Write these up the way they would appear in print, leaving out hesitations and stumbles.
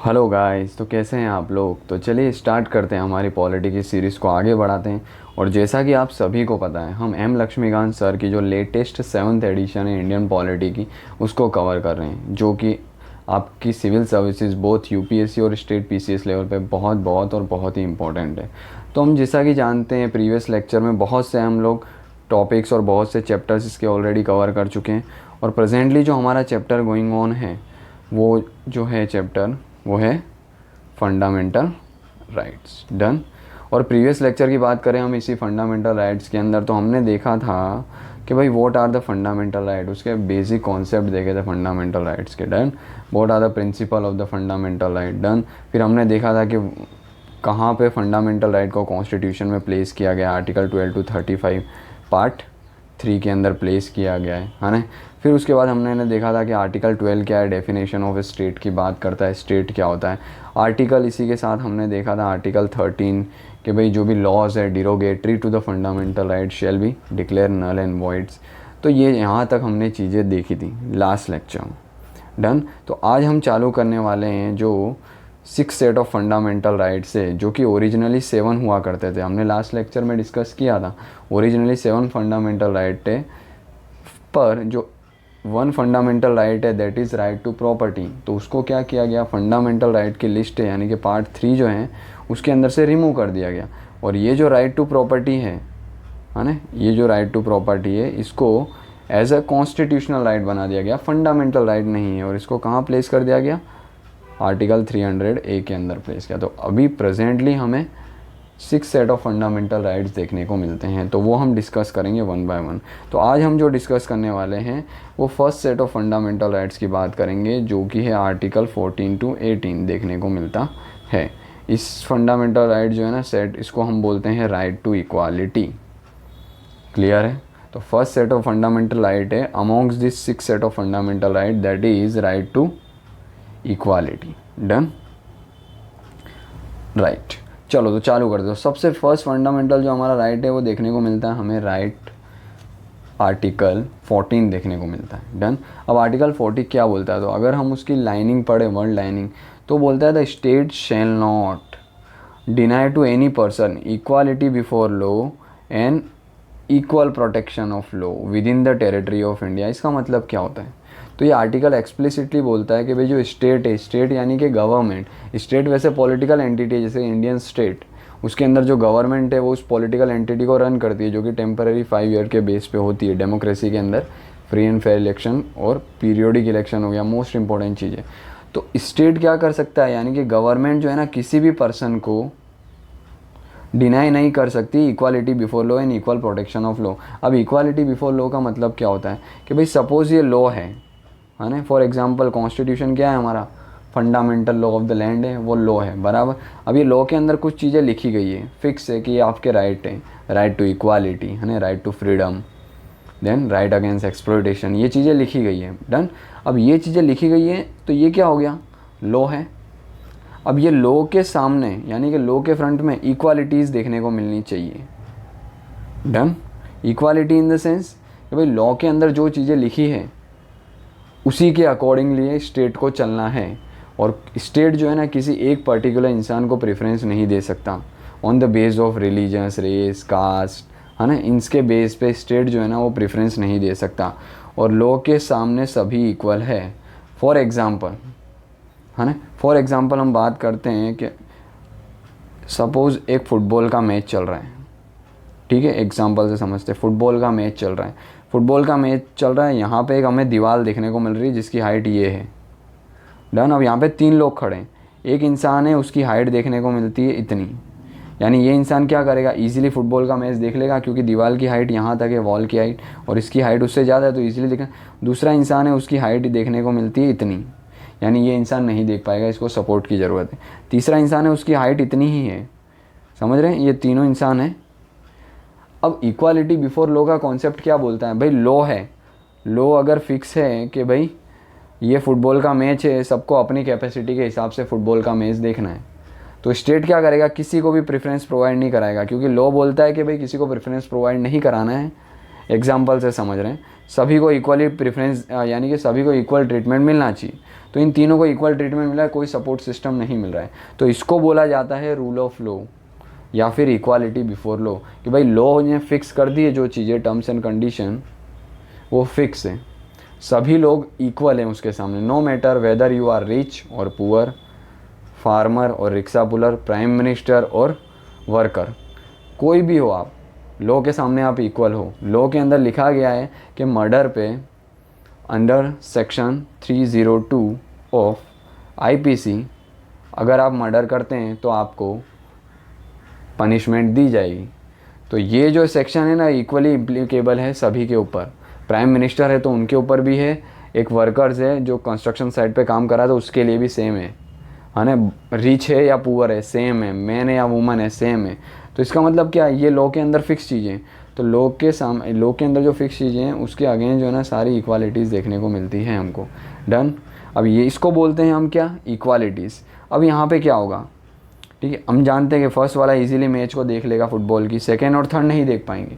Hello guys, तो कैसे हैं आप लोग। तो चलिए स्टार्ट करते हैं हमारी पॉलिटी की सीरीज़ को आगे बढ़ाते हैं। और जैसा कि आप सभी को पता है, हम एम लक्ष्मीकांत सर की जो लेटेस्ट 7th एडिशन है इंडियन पॉलिटी की, उसको कवर कर रहे हैं, जो कि आपकी सिविल सर्विसेज बोथ यूपीएससी और स्टेट पीसीएस लेवल पे बहुत बहुत और बहुत ही इंपॉर्टेंट है। तो हम जैसा कि जानते हैं, प्रीवियस लेक्चर में बहुत से हम लोग टॉपिक्स और बहुत से चैप्टर्स इसके ऑलरेडी कवर कर चुके हैं। और प्रेजेंटली जो हमारा चैप्टर गोइंग ऑन है, वो जो है चैप्टर वो है फंडामेंटल राइट्स। डन। और प्रीवियस लेक्चर की बात करें हम इसी फंडामेंटल राइट्स के अंदर, तो हमने देखा था कि भाई what are the fundamental right, उसके बेसिक कॉन्सेप्ट देखे थे फंडामेंटल राइट्स के। Done. What are the principle of the fundamental right. Done. फिर हमने देखा था कि कहाँ पे फंडामेंटल राइट को कॉन्स्टिट्यूशन में प्लेस किया गया, आर्टिकल 12 to 35 पार्ट 3 के अंदर प्लेस किया गया है ना। फिर उसके बाद हमने देखा था कि आर्टिकल 12 क्या है, डेफिनेशन ऑफ स्टेट की बात करता है, स्टेट क्या होता है। आर्टिकल इसी के साथ हमने देखा था आर्टिकल 13 कि भाई जो भी लॉज है derogatory to the fundamental right shall be declare null and voids. तो ये यहाँ तक हमने चीज़ें देखी थी लास्ट लेक्चर में। डन। तो आज हम चालू करने वाले हैं जो 6 सेट ऑफ फंडामेंटल राइट्स है, जो कि ओरिजिनली 7 हुआ करते थे। हमने लास्ट लेक्चर में डिस्कस किया था ओरिजिनली 7 फंडामेंटल राइट है, पर जो वन फंडामेंटल राइट है that is right to property, तो उसको क्या किया गया, फंडामेंटल राइट की लिस्ट है यानी कि पार्ट 3 जो है उसके अंदर से रिमूव कर दिया गया। और ये जो राइट टू प्रॉपर्टी है ना, ये जो राइट टू प्रॉपर्टी है, इसको एज अ कॉन्स्टिट्यूशनल राइट बना दिया गया, फंडामेंटल राइट नहीं है। और इसको कहाँ प्लेस कर दिया गया, आर्टिकल 300A के अंदर प्लेस किया। तो अभी प्रेजेंटली हमें 6 सेट ऑफ फंडामेंटल राइट्स देखने को मिलते हैं, तो वो हम डिस्कस करेंगे वन बाय वन। तो आज हम जो डिस्कस करने वाले हैं वो first set of fundamental rights की बात करेंगे, जो कि है आर्टिकल 14 to 18 देखने को मिलता है। इस फंडामेंटल राइट जो है ना सेट, इसको हम बोलते हैं राइट टू इक्वालिटी। क्लियर है। तो first set of fundamental right है amongst this 6 set of fundamental right, that is right to equality. Done. Right. चलो तो चालू कर दो। सबसे फर्स्ट फंडामेंटल जो हमारा राइट है वो देखने को मिलता है हमें राइट आर्टिकल 14 देखने को मिलता है। डन। अब आर्टिकल 40 क्या बोलता है, तो अगर हम उसकी लाइनिंग पढ़े, वर्ड लाइनिंग, तो बोलता है the state shall not deny to any person equality before law and equal protection of law within the territory of India. इसका मतलब क्या होता है, तो ये आर्टिकल एक्सप्लिसिटली बोलता है कि भाई जो स्टेट है, स्टेट यानी कि गवर्नमेंट, स्टेट वैसे पॉलिटिकल एंटिटी है, जैसे इंडियन स्टेट, उसके अंदर जो गवर्नमेंट है वो उस पॉलिटिकल एंटिटी को रन करती है, जो कि टेम्पररी 5 ईयर के बेस पे होती है। डेमोक्रेसी के अंदर फ्री एंड फेयर इलेक्शन और पीरियोडिक इलेक्शन हो गया मोस्ट इंपॉर्टेंट चीज़ है। तो स्टेट क्या कर सकता है, यानी कि गवर्नमेंट जो है ना किसी भी पर्सन को डिनाई नहीं कर सकती equality before law and equal protection of law. अब इक्वालिटी बिफोर लॉ का मतलब क्या होता है कि भाई सपोज ये लॉ है ना, फॉर एग्जांपल कॉन्स्टिट्यूशन क्या है हमारा, fundamental law of the land है, वो लॉ है बराबर। अब ये लॉ के अंदर कुछ चीज़ें लिखी गई है, फिक्स है कि ये आपके राइट है, राइट टू इक्वालिटी है ना, right to freedom, then right against exploitation, ये चीज़ें लिखी गई है। डन। अब ये चीज़ें लिखी गई है तो ये क्या हो गया, लॉ है। अब ये लॉ के सामने यानी कि लॉ के फ्रंट में इक्वालिटीज़ देखने को मिलनी चाहिए। Done. Equality in the sense कि भाई लॉ के अंदर जो चीज़ें लिखी है उसी के अकॉर्डिंगली स्टेट को चलना है। और स्टेट जो है ना किसी एक पर्टिकुलर इंसान को प्रेफरेंस नहीं दे सकता on the base of religions, race, caste, है ना, इनके बेस पे स्टेट जो है ना वो प्रेफरेंस नहीं दे सकता। और लॉ के सामने सभी इक्वल है। फॉर एग्ज़ाम्पल, है ना, फॉर एग्ज़ाम्पल हम बात करते हैं कि सपोज़ एक फ़ुटबॉल का मैच चल रहा है, ठीक है, एग्जाम्पल से समझते हैं, फुटबॉल का मैच चल रहा है, फुटबॉल का मैच चल रहा है, यहाँ पे एक हमें दीवार देखने को मिल रही है जिसकी हाइट ये है। डन। अब यहाँ पे 3 लोग खड़े हैं, एक इंसान है उसकी हाइट देखने को मिलती है इतनी, यानी ये इंसान क्या करेगा, इजीली फुटबॉल का मैच देख लेगा क्योंकि दीवार की हाइट यहाँ तक है, वॉल की हाइट, और इसकी हाइट उससे ज़्यादा है तो इजीली देखें। दूसरा इंसान है उसकी हाइट देखने को मिलती है इतनी, यानी ये इंसान नहीं देख पाएगा, इसको सपोर्ट की ज़रूरत है। तीसरा इंसान है उसकी हाइट इतनी ही है, समझ रहे हैं, ये तीनों इंसान हैं। अब इक्वालिटी बिफोर लॉ का कॉन्सेप्ट क्या बोलता है, भाई लॉ है, लॉ अगर फिक्स है कि भाई ये फुटबॉल का मैच है, सबको अपनी कैपेसिटी के हिसाब से फुटबॉल का मैच देखना है, तो स्टेट क्या करेगा, किसी को भी प्रेफरेंस प्रोवाइड नहीं कराएगा, क्योंकि लॉ बोलता है कि भाई किसी को प्रेफरेंस प्रोवाइड नहीं कराना है, एग्जाम्पल से समझ रहे हैं, सभी को इक्वली प्रेफरेंस यानी कि सभी को इक्वल ट्रीटमेंट मिलना चाहिए। तो इन तीनों को इक्वल ट्रीटमेंट मिला है, कोई सपोर्ट सिस्टम नहीं मिल रहा है, तो इसको बोला जाता है रूल ऑफ लॉ या फिर इक्वालिटी बिफोर लॉ, कि भाई लॉ ने फिक्स कर दी है जो चीज़ें टर्म्स एंड कंडीशन वो फिक्स है, सभी लोग इक्वल हैं उसके सामने, no matter whether you are rich और पुअर, फार्मर और रिक्शा पुलर, प्राइम मिनिस्टर और वर्कर, कोई भी हो आप, लॉ के सामने आप इक्वल हो। लॉ के अंदर लिखा गया है कि मर्डर पे अंडर सेक्शन 302 ऑफ आईपीसी अगर आप मर्डर करते हैं तो आपको पनिशमेंट दी जाएगी। तो ये जो सेक्शन है ना इक्वली इम्प्लीकेबल है सभी के ऊपर, प्राइम मिनिस्टर है तो उनके ऊपर भी है, एक वर्कर्स है जो कंस्ट्रक्शन साइट पे काम कर रहा है तो उसके लिए भी सेम है ना, रिच है या पुअर है सेम है, मैन है या वुमन है सेम है। तो इसका मतलब क्या है, ये लॉ के अंदर फिक्स चीज़ें, तो लॉ के अंदर जो फिक्स चीज़ें हैं उसके अगेंस्ट जो है ना सारी इक्वालिटीज़ देखने को मिलती हैं हमको। डन। अब ये इसको बोलते हैं हम क्या, इक्वालिटीज़। अब यहाँ पे क्या होगा, ठीक है, हम जानते हैं कि फर्स्ट वाला इजीली मैच को देख लेगा फुटबॉल की, सेकेंड और थर्ड नहीं देख पाएंगे।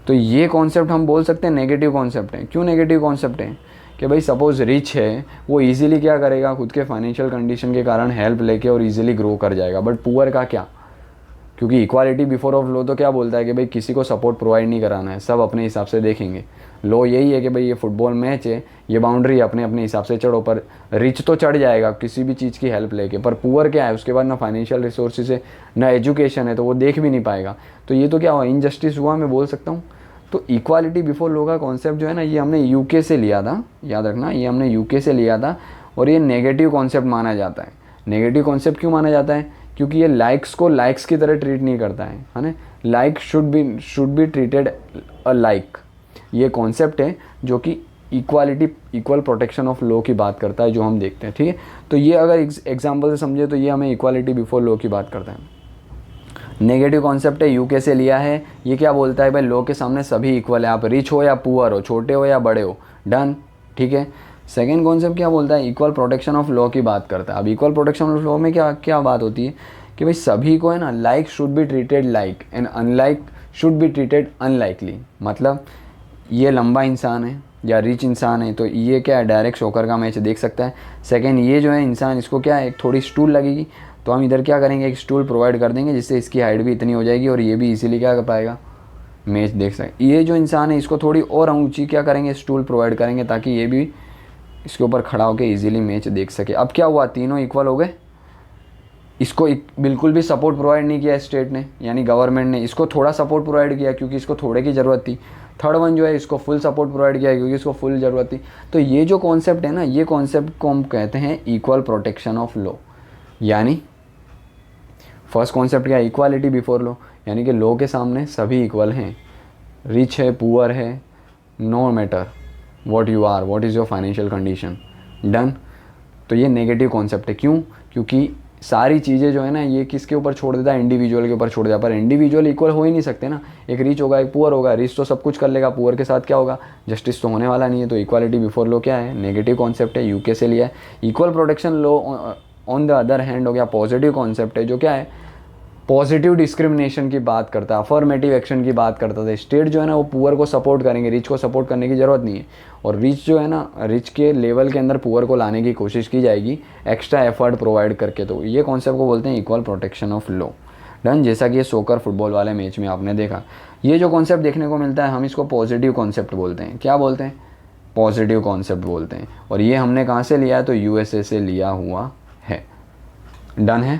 तो ये कॉन्सेप्ट हम बोल सकते हैं नेगेटिव कॉन्सेप्ट है। क्यों नेगेटिव कॉन्सेप्ट है, कि भाई सपोज़ रिच है वो इजीली क्या करेगा, खुद के फाइनेंशियल कंडीशन के कारण हेल्प लेके और इजीली ग्रो कर जाएगा, बट पुअर का क्या, क्योंकि इक्वालिटी बिफोर ऑफ लॉ तो क्या बोलता है कि भाई किसी को सपोर्ट प्रोवाइड नहीं कराना है, सब अपने हिसाब से देखेंगे। लॉ यही है कि भाई ये फुटबॉल मैच है, ये बाउंड्री अपने अपने हिसाब से चढ़ो, पर रिच तो चढ़ जाएगा किसी भी चीज़ की हेल्प लेके, पर पुअर क्या है उसके बाद ना फाइनेंशियल रिसोर्सेज है ना एजुकेशन है, तो वो देख भी नहीं पाएगा। तो ये तो क्या हुआ, इनजस्टिस हुआ, मैं बोल सकता हूँ। तो इक्वालिटी बिफोर लॉ का कॉन्सेप्ट जो है ना ये हमने यूके से लिया था, याद रखना ये हमने यूके से लिया था, और ये नेगेटिव कॉन्सेप्ट माना जाता है। नेगेटिव कॉन्सेप्ट क्यों माना जाता है, क्योंकि ये लाइक्स को लाइक्स की तरह ट्रीट नहीं करता है ना, like should be treated a like. ये कॉन्सेप्ट है जो कि इक्वल प्रोटेक्शन ऑफ लॉ की बात करता है, जो हम देखते हैं, ठीक है। तो ये अगर एग्जाम्पल से समझे तो ये हमें इक्वालिटी बिफोर लॉ की बात करता है। नेगेटिव कॉन्सेप्ट है, यूके से लिया है। ये क्या बोलता है, भाई लॉ के सामने सभी इक्वल है, आप रिच हो या पुअर हो, छोटे हो या बड़े हो, डन, ठीक है। सेकेंड कॉन्सेप्ट क्या बोलता है, इक्वल प्रोटेक्शन ऑफ लॉ की बात करता है। अब इक्वल प्रोटेक्शन ऑफ लॉ में क्या क्या बात होती है कि भाई सभी को है ना, like should be treated like and unlike should be treated unlikely. मतलब ये लंबा इंसान है या रिच इंसान है तो ये क्या है, डायरेक्ट शॉकर का मैच देख सकता है। सेकेंड, ये जो है इंसान, इसको क्या है, एक थोड़ी स्टूल लगेगी तो हम इधर क्या करेंगे, एक स्टूल प्रोवाइड कर देंगे जिससे इसकी हाइट भी इतनी हो जाएगी और ये भी इजीली क्या कर पाएगा, मैच देख सके। ये जो इंसान है इसको थोड़ी और ऊंची क्या करेंगे, स्टूल प्रोवाइड करेंगे ताकि ये भी इसके ऊपर खड़ा होकर इजीली मैच देख सके। अब क्या हुआ, तीनों इक्वल हो गए। इसको बिल्कुल भी सपोर्ट प्रोवाइड नहीं किया स्टेट ने, यानी गवर्नमेंट ने, इसको थोड़ा सपोर्ट प्रोवाइड किया क्योंकि इसको थोड़े की ज़रूरत थी। थर्ड वन जो है इसको फुल सपोर्ट प्रोवाइड किया क्योंकि इसको फुल ज़रूरत थी। तो ये जो कॉन्सेप्ट है ना, ये कॉन्सेप्ट को हम कहते हैं इक्वल प्रोटेक्शन ऑफ लॉ। यानी फर्स्ट कॉन्सेप्ट क्या है, इक्वालिटी बिफोर लॉ, यानी कि लॉ के सामने सभी इक्वल हैं, रिच है पुअर है, no matter what you are, what is your financial condition, done. तो ये नेगेटिव कॉन्सेप्ट है। क्यों, क्योंकि सारी चीज़ें जो है ना ये किसके ऊपर छोड़ देता है, इंडिविजुअल के ऊपर छोड़ देता है। पर इंडिविजुअल इक्वल हो ही नहीं सकते ना, एक रिच होगा एक पुअर होगा, रिच तो सब कुछ कर लेगा, पुअर के साथ क्या होगा, जस्टिस तो होने वाला नहीं है। तो इक्वालिटी बिफोर लॉ क्या है, नेगेटिव कॉन्सेप्ट है, यूके से लिया है। Equal protection law on the other hand हो गया पॉजिटिव कॉन्सेप्ट है, जो क्या है, पॉजिटिव डिस्क्रिमिनेशन की बात करता है, अफर्मेटिव एक्शन की बात करता था। स्टेट जो है ना वो पुअर को सपोर्ट करेंगे, रिच को सपोर्ट करने की ज़रूरत नहीं है। और रिच जो है ना, रिच के लेवल के अंदर पुअर को लाने की कोशिश की जाएगी एक्स्ट्रा एफर्ट प्रोवाइड करके। तो ये कॉन्सेप्ट को बोलते हैं equal protection of law, done. जैसा कि ये सोकर फुटबॉल वाले मैच में आपने देखा, ये जो कॉन्सेप्ट देखने को मिलता है हम इसको पॉजिटिव कॉन्सेप्ट बोलते हैं। क्या बोलते हैं, पॉजिटिव कॉन्सेप्ट बोलते हैं। और ये हमने कहाँ से लिया है, तो यूएसए से लिया हुआ है, डन है,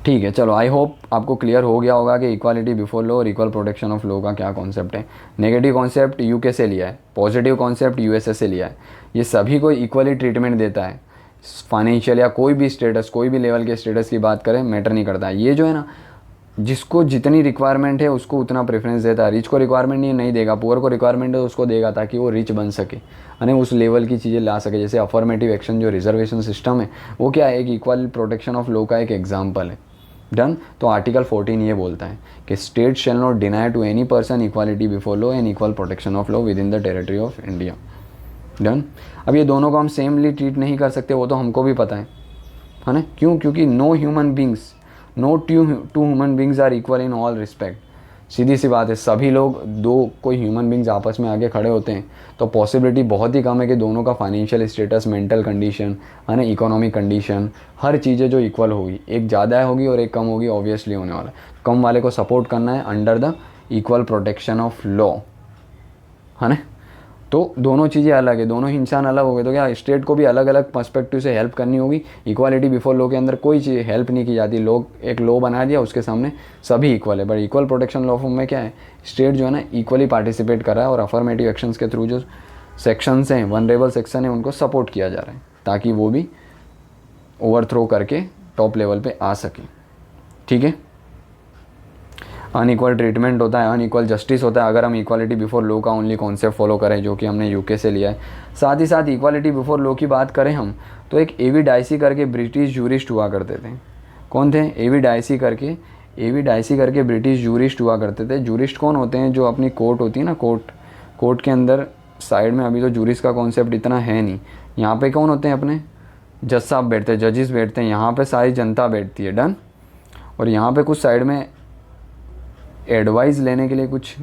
ठीक है। चलो आई होप आपको क्लियर हो गया होगा कि इक्वालिटी बिफोर लॉ और इक्वल प्रोटेक्शन ऑफ लॉ का क्या कॉन्सेप्ट है। नेगेटिव कॉन्सेप्ट यूके से लिया है, पॉजिटिव कॉन्सेप्ट यूएसए से लिया है। ये सभी को इक्वली ट्रीटमेंट देता है, फाइनेंशियल या कोई भी स्टेटस, कोई भी लेवल के स्टेटस की बात करें मैटर नहीं करता है। ये जो है ना, जिसको जितनी रिक्वायरमेंट है उसको उतना प्रेफरेंस देता है। रिच को रिक्वायरमेंट नहीं देगा, पुअर को रिक्वायरमेंट है तो उसको देगा ताकि वो रिच बन सके, यानी उस लेवल की चीज़ें ला सके। जैसे अफर्मेटिव एक्शन जो रिजर्वेशन सिस्टम है वो क्या है, एक इक्वल प्रोटेक्शन ऑफ लॉ का एक एग्जाम्पल है, डन। तो आर्टिकल 14 ये बोलता है कि state shall not deny to any person equality before law and equal protection of law within the territory of India, done. अब ये दोनों को हम सेमली ट्रीट नहीं कर सकते, वो तो हमको भी पता है ना। क्यों, क्योंकि no two human beings are equal in all respect. सीधी सी बात है, सभी लोग, दो कोई ह्यूमन बींग्स आपस में आके खड़े होते हैं तो पॉसिबिलिटी बहुत ही कम है कि दोनों का फाइनेंशियल स्टेटस, मेंटल कंडीशन, है ना, इकोनॉमिक कंडीशन, हर चीज़ें जो इक्वल होगी, एक ज़्यादा होगी और एक कम होगी, ऑब्वियसली होने वाला है। कम वाले को सपोर्ट करना है under the equal protection of law, है ना। तो दोनों चीज़ें अलग है, दोनों ही इंसान अलग हो गए, तो क्या स्टेट को भी अलग अलग पर्सपेक्टिव से हेल्प करनी होगी। इक्वालिटी बिफोर लॉ के अंदर कोई चीज़ हेल्प नहीं की जाती, लोग एक लॉ बना दिया, उसके सामने सभी इक्वल है। बट इक्वल प्रोटेक्शन लॉ में क्या है, स्टेट जो है ना इक्वली पार्टिसिपेट कर रहा है और अफर्मेटिव एक्शंस के थ्रू जो सेक्शंस हैं, वनरेबल सेक्शन है, उनको सपोर्ट किया जा रहा है ताकि वो भी ओवरथ्रो करके टॉप लेवल पे आ सके। ठीक है, अनइक्वल ट्रीटमेंट होता है, अनइक्वल जस्टिस होता है अगर हम इक्वालिटी बिफोर लॉ का ओनली कॉन्सेप्ट फॉलो करें, जो कि हमने यूके से लिया है। साथ ही साथ इक्वालिटी बिफोर लॉ की बात करें हम, तो एक एवी डाइसी करके ब्रिटिश जूरिस्ट हुआ करते थे। कौन थे? एवी डाइसी करके ब्रिटिश जूरिस्ट हुआ करते थे। जूरिस्ट कौन होते हैं? जो अपनी कोर्ट होती है ना, कोर्ट के अंदर साइड में, अभी तो जूरिस्ट का कॉन्सेप्ट इतना है नहीं, यहाँ पे कौन होते हैं? अपने जज साहब बैठते हैं, जजेस बैठते हैं, यहाँ पे सारी जनता बैठती है, डन। और यहाँ पे कुछ साइड में एडवाइस लेने के लिए कुछ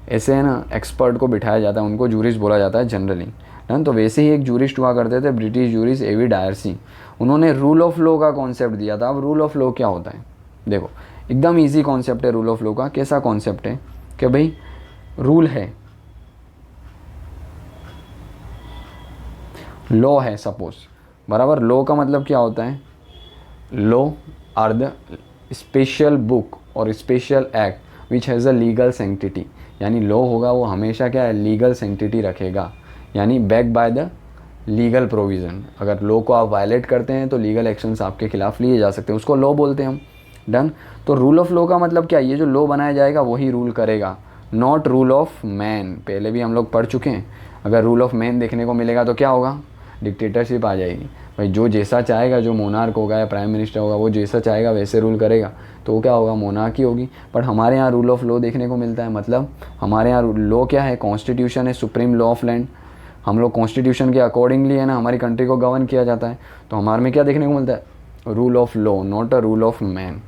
ऐसे है ना एक्सपर्ट को बिठाया जाता है, उनको जूरिस्ट बोला जाता है जनरली, डन। तो वैसे ही एक जूरिस्ट हुआ करते थे ब्रिटिश जूरिस्ट एवी डायसी, उन्होंने रूल ऑफ लॉ का कॉन्सेप्ट दिया था। अब रूल ऑफ लॉ क्या होता है? देखो, एकदम ईजी कॉन्सेप्ट है रूल ऑफ लॉ का। कैसा कॉन्सेप्ट है कि भाई रूल है, लॉ है सपोज, बराबर। लॉ का मतलब क्या होता है? Law are the special book और special act which has a legal entity, यानी लॉ होगा वो हमेशा क्या है? लीगल सेंटिटी रखेगा, यानी back by the legal provision. अगर लॉ को आप वायलेट करते हैं तो लीगल एक्शंस आपके खिलाफ लिए जा सकते हैं, उसको लॉ बोलते हैं हम, डन। तो रूल ऑफ लॉ का मतलब क्या? ये जो लॉ बनाया जाएगा वही रूल करेगा, नॉट रूल ऑफ मैन। पहले भी हम लोग पढ़ चुके हैं, अगर रूल ऑफ मैन देखने को मिलेगा तो क्या होगा? डिक्टेटरशिप आ जाएगी। भाई जो जैसा चाहेगा, जो मोनार्क होगा या प्राइम मिनिस्टर होगा, वो जैसा चाहेगा वैसे रूल करेगा, तो वो क्या होगा? मोनार्की होगी। बट हमारे यहाँ रूल ऑफ लॉ देखने को मिलता है, मतलब हमारे यहाँ लॉ क्या है? कॉन्स्टिट्यूशन है, सुप्रीम लॉ ऑफ लैंड। हम लोग कॉन्स्टिट्यूशन के अकॉर्डिंगली है ना हमारी कंट्री को गवर्न किया जाता है। तो हमारे में क्या देखने को मिलता है? Rule of law, not a rule of man.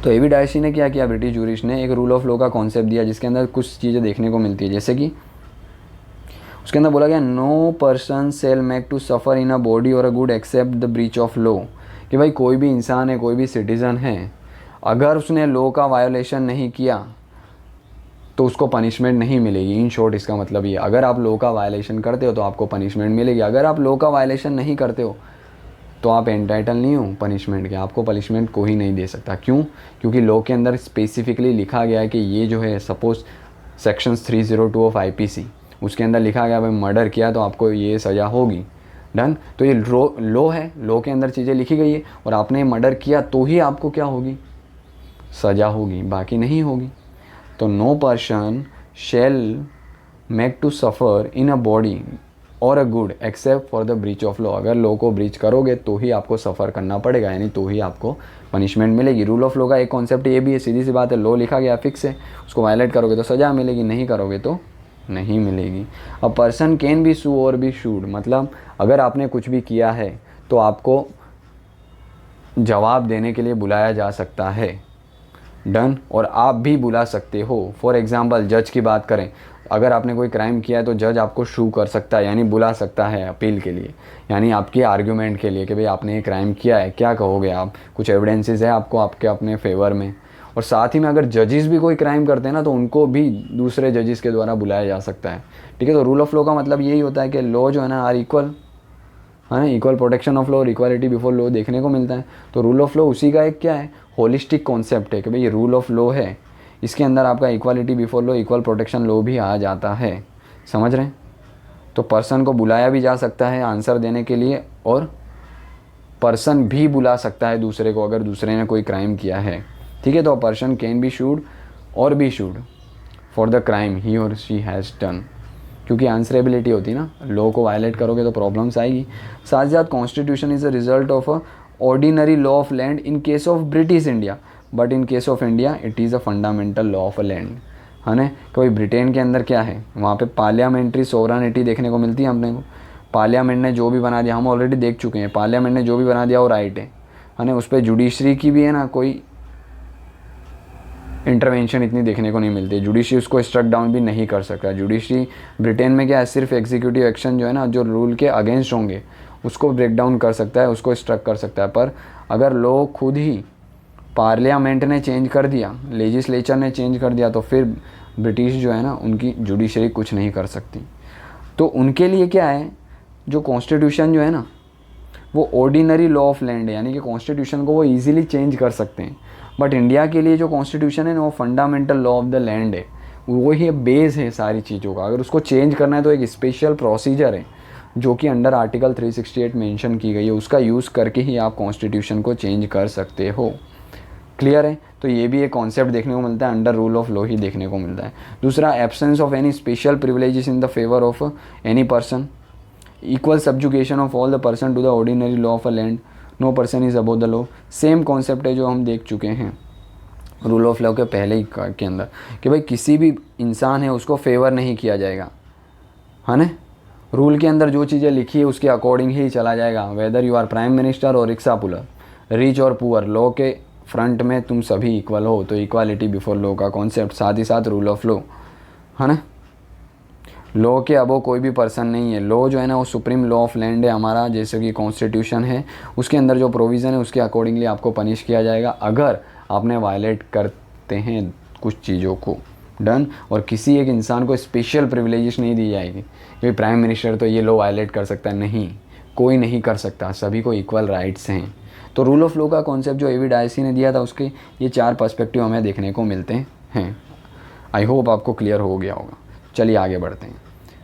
तो एवी डायसी ने क्या किया? ब्रिटिश जूरिस्ट ने एक रूल ऑफ लॉ का कॉन्सेप्ट दिया, जिसके अंदर कुछ चीज़ें देखने को मिलती है, जैसे कि उसके अंदर बोला गया no person shall make to suffer in a body or a good except the breach of law, कि भाई कोई भी इंसान है, कोई भी सिटीज़न है, अगर उसने लॉ का वायोलेशन नहीं किया तो उसको पनिशमेंट नहीं मिलेगी। इन शॉर्ट इसका मतलब ये, अगर आप लॉ का वायलेशन करते हो तो आपको पनिशमेंट मिलेगी, अगर आप लॉ का वायलेशन नहीं करते हो तो आप एंटाइटल नहीं हो पनिशमेंट के, आपको पनिशमेंट कोई नहीं दे सकता। क्यों? क्योंकि लॉ के अंदर स्पेसिफिकली लिखा गया है कि ये जो है, सपोज सेक्शंस 302 ऑफ आईपीसी, उसके अंदर लिखा गया भाई मर्डर किया तो आपको ये सज़ा होगी, डन। तो ये लॉ है, लॉ के अंदर चीज़ें लिखी गई है, और आपने मर्डर किया तो ही आपको क्या होगी? सज़ा होगी, बाकी नहीं होगी। तो no person shall make to suffer in a body or a good except for the breach of law, अगर लॉ को ब्रीच करोगे तो ही आपको सफ़र करना पड़ेगा, यानी तो ही आपको पनिशमेंट मिलेगी। रूल ऑफ लॉ का एक कॉन्सेप्ट ये भी है, सीधी सी बात है, लॉ लिखा गया फिक्स है, उसको वायलेट करोगे तो सज़ा मिलेगी, नहीं करोगे तो नहीं मिलेगी। अ पर्सन कैन बी सू और बी शूड, मतलब अगर आपने कुछ भी किया है तो आपको जवाब देने के लिए बुलाया जा सकता है, डन। और आप भी बुला सकते हो। फॉर एग्जांपल जज की बात करें, अगर आपने कोई क्राइम किया है तो जज आपको शू कर सकता है, यानी बुला सकता है अपील के लिए, यानी आपके आर्ग्यूमेंट के लिए कि भाई आपने ये क्राइम किया है, क्या कहोगे आप, कुछ एविडेंसेस है आपको आपके अपने फेवर में। और साथ ही में अगर जजेस भी कोई क्राइम करते हैं ना तो उनको भी दूसरे जजेस के द्वारा बुलाया जा सकता है। ठीक है, तो रूल ऑफ लॉ का मतलब यही होता है कि लॉ जो है ना आर इक्वल, है ना, इक्वल प्रोटेक्शन ऑफ लॉ और इक्वालिटी बिफोर लॉ देखने को मिलता है। तो रूल ऑफ लॉ उसी का एक क्या है? होलिस्टिक कॉन्सेप्ट है कि भाई ये रूल ऑफ लॉ है, इसके अंदर आपका equality before law, equal protection law भी आ जाता है, समझ रहे हैं। तो पर्सन को बुलाया भी जा सकता है आंसर देने के लिए, और पर्सन भी बुला सकता है दूसरे को अगर दूसरे ने कोई क्राइम किया है। ठीक है, तो person can be sued or be sued for the crime he or she has done, क्योंकि आंसरेबिलिटी होती है ना, लॉ को वायलेट करोगे तो प्रॉब्लम्स आएगी। साथ ही साथ constitution is a result of a ordinary law of land in case of British India, but in case of India it is a fundamental law of a land, है ना। कोई ब्रिटेन के अंदर क्या है, वहाँ पे पार्लियामेंट्री सोवरेनिटी देखने को मिलती है अपने को। पार्लियामेंट ने जो भी बना दिया, हम ऑलरेडी देख चुके हैं, पार्लियामेंट ने जो भी बना दिया वो राइट है ना। उस पर जुडिशरी की भी है ना कोई इंटरवेंशन इतनी देखने को नहीं मिलती। जुडिशरी उसको स्ट्रक डाउन भी नहीं कर सकता। जुडिशरी ब्रिटेन में क्या है, सिर्फ एग्जीक्यूटिव एक्शन जो है ना, जो रूल के अगेंस्ट होंगे उसको ब्रेक डाउन कर सकता है, उसको स्ट्रक कर सकता है। पर अगर लोग खुद ही, पार्लियामेंट ने चेंज कर दिया, लेजिस्लेचर ने चेंज कर दिया, तो फिर ब्रिटिश जो है ना, उनकी जुडिशरी कुछ नहीं कर सकती। तो उनके लिए क्या है, जो कॉन्स्टिट्यूशन जो है ना, वो ऑर्डिनरी लॉ ऑफ लैंड है, यानी कि कॉन्स्टिट्यूशन को वो इजीली चेंज कर सकते हैं। बट इंडिया के लिए जो कॉन्स्टिट्यूशन है ना, वो fundamental law of the land है, वो ही बेस है सारी चीज़ों का। अगर उसको चेंज करना है तो एक स्पेशल प्रोसीजर है जो कि अंडर आर्टिकल 368 मेंशन की गई है, उसका यूज़ करके ही आप कॉन्स्टिट्यूशन को चेंज कर सकते हो। क्लियर है? तो ये भी एक कॉन्सेप्ट देखने को मिलता है, अंडर रूल ऑफ लॉ ही देखने को मिलता है। दूसरा, absence of any special privileges in the favour of any person, equal subjugation of all the person to the ordinary law of a land, no person is above the law. Same concept है जो हम देख चुके हैं rule of law के पहले ही के अंदर, कि भाई किसी भी इंसान है उसको फेवर नहीं किया जाएगा, है ना। रूल के अंदर जो चीज़ें लिखी है उसके अकॉर्डिंग ही चला जाएगा, whether you are prime minister और रिक्शा पुलर, रिच और पुअर, लॉ के फ्रंट में तुम सभी इक्वल हो। तो इक्वालिटी बिफोर लॉ का कॉन्सेप्ट, साथ ही साथ रूल ऑफ लॉ, है ना। लॉ के अबो कोई भी पर्सन नहीं है। लॉ जो है ना, वो सुप्रीम लॉ ऑफ लैंड है हमारा, जैसे कि कॉन्स्टिट्यूशन है, उसके अंदर जो प्रोविज़न है उसके अकॉर्डिंगली आपको पनिश किया जाएगा अगर आपने वायलेट करते हैं कुछ चीज़ों को। डन। और किसी एक इंसान को स्पेशल प्रिविलेजेस नहीं दी जाएगी कि प्राइम मिनिस्टर तो ये लॉ वायलेट कर सकता है, नहीं, कोई नहीं कर सकता, सभी को इक्वल राइट्स हैं। तो रूल ऑफ लॉ का कॉन्सेप्ट जो एवी डायसी ने दिया था, उसके ये 4 पर्सपेक्टिव हमें देखने को मिलते हैं। आई होप आपको क्लियर हो गया होगा। चलिए आगे बढ़ते हैं।